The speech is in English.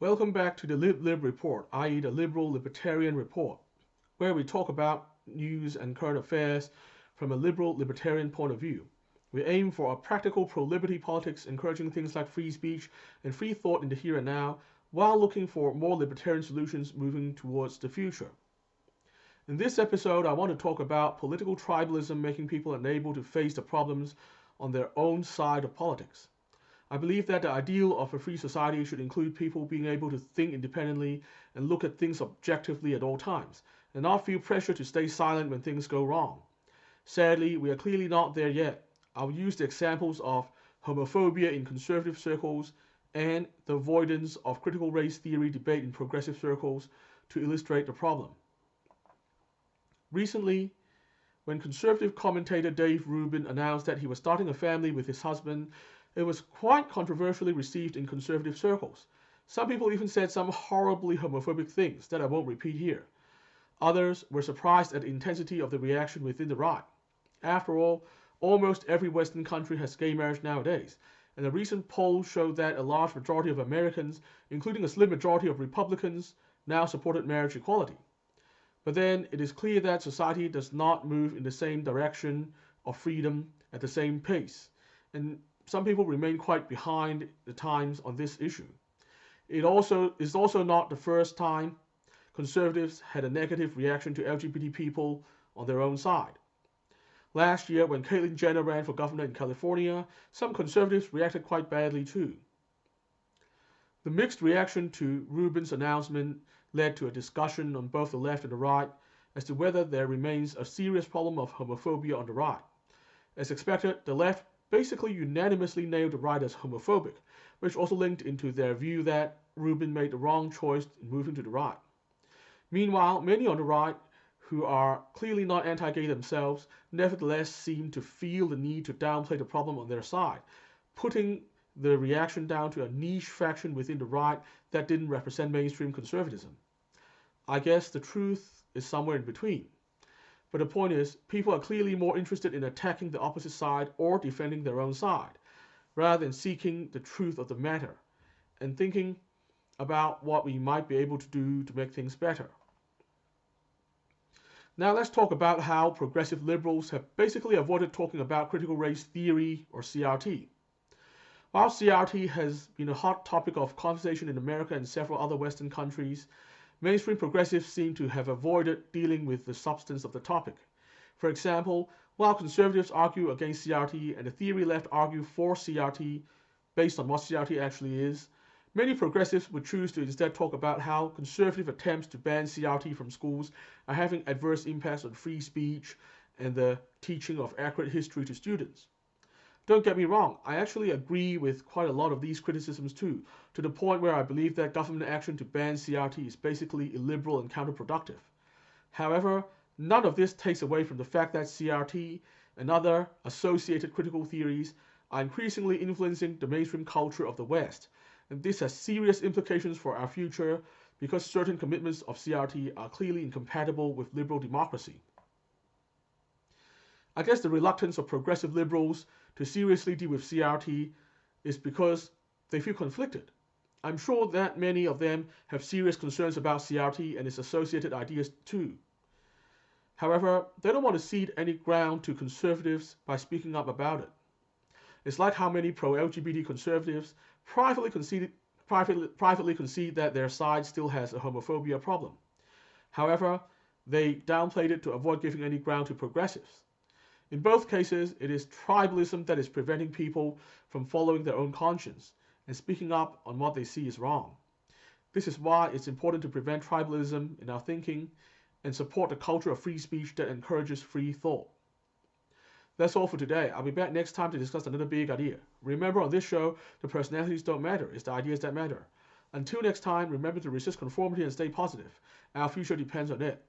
Welcome back to the Lib Lib report, i.e. the liberal libertarian report, where we talk about news and current affairs from a liberal libertarian point of view. We aim for a practical pro-liberty politics, encouraging things like free speech and free thought in the here and now, while looking for more libertarian solutions moving towards the future. In this episode, I want to talk about political tribalism making people unable to face the problems on their own side of politics. I believe that the ideal of a free society should include people being able to think independently and look at things objectively at all times, and not feel pressure to stay silent when things go wrong. Sadly, we are clearly not there yet. I'll use the examples of homophobia in conservative circles and the avoidance of critical race theory debate in progressive circles to illustrate the problem. Recently, when conservative commentator Dave Rubin announced that he was starting a family with his husband, it was quite controversially received in conservative circles. Some people even said some horribly homophobic things that I won't repeat here. Others were surprised at the intensity of the reaction within the right. After all, almost every Western country has gay marriage nowadays, and a recent poll showed that a large majority of Americans, including a slim majority of Republicans, now supported marriage equality. But then it is clear that society does not move in the same direction of freedom at the same pace, and some people remain quite behind the times on this issue. It is also not the first time conservatives had a negative reaction to LGBT people on their own side. Last year, when Caitlyn Jenner ran for governor in California, some conservatives reacted quite badly too. The mixed reaction to Rubin's announcement led to a discussion on both the left and the right as to whether there remains a serious problem of homophobia on the right. As expected, the left basically unanimously nailed the right as homophobic, which also linked into their view that Rubin made the wrong choice in moving to the right. Meanwhile, many on the right, who are clearly not anti-gay themselves, nevertheless seem to feel the need to downplay the problem on their side, putting the reaction down to a niche faction within the right that didn't represent mainstream conservatism. I guess the truth is somewhere in between. But the point is, people are clearly more interested in attacking the opposite side or defending their own side, rather than seeking the truth of the matter and thinking about what we might be able to do to make things better. Now let's talk about how progressive liberals have basically avoided talking about critical race theory or CRT. While CRT has been a hot topic of conversation in America and several other Western countries, mainstream progressives seem to have avoided dealing with the substance of the topic. For example, while conservatives argue against CRT and the theory left argue for CRT based on what CRT actually is, many progressives would choose to instead talk about how conservative attempts to ban CRT from schools are having adverse impacts on free speech and the teaching of accurate history to students. Don't get me wrong, I actually agree with quite a lot of these criticisms too, to the point where I believe that government action to ban CRT is basically illiberal and counterproductive. However, none of this takes away from the fact that CRT and other associated critical theories are increasingly influencing the mainstream culture of the West, and this has serious implications for our future because certain commitments of CRT are clearly incompatible with liberal democracy. I guess the reluctance of progressive liberals to seriously deal with CRT is because they feel conflicted. I'm sure that many of them have serious concerns about CRT and its associated ideas too. However, they don't want to cede any ground to conservatives by speaking up about it. It's like how many pro-LGBT conservatives privately concede that their side still has a homophobia problem. However, they downplayed it to avoid giving any ground to progressives. In both cases, it is tribalism that is preventing people from following their own conscience and speaking up on what they see is wrong. This is why it's important to prevent tribalism in our thinking and support the culture of free speech that encourages free thought. That's all for today. I'll be back next time to discuss another big idea. Remember, on this show, the personalities don't matter, it's the ideas that matter. Until next time, remember to resist conformity and stay positive. Our future depends on it.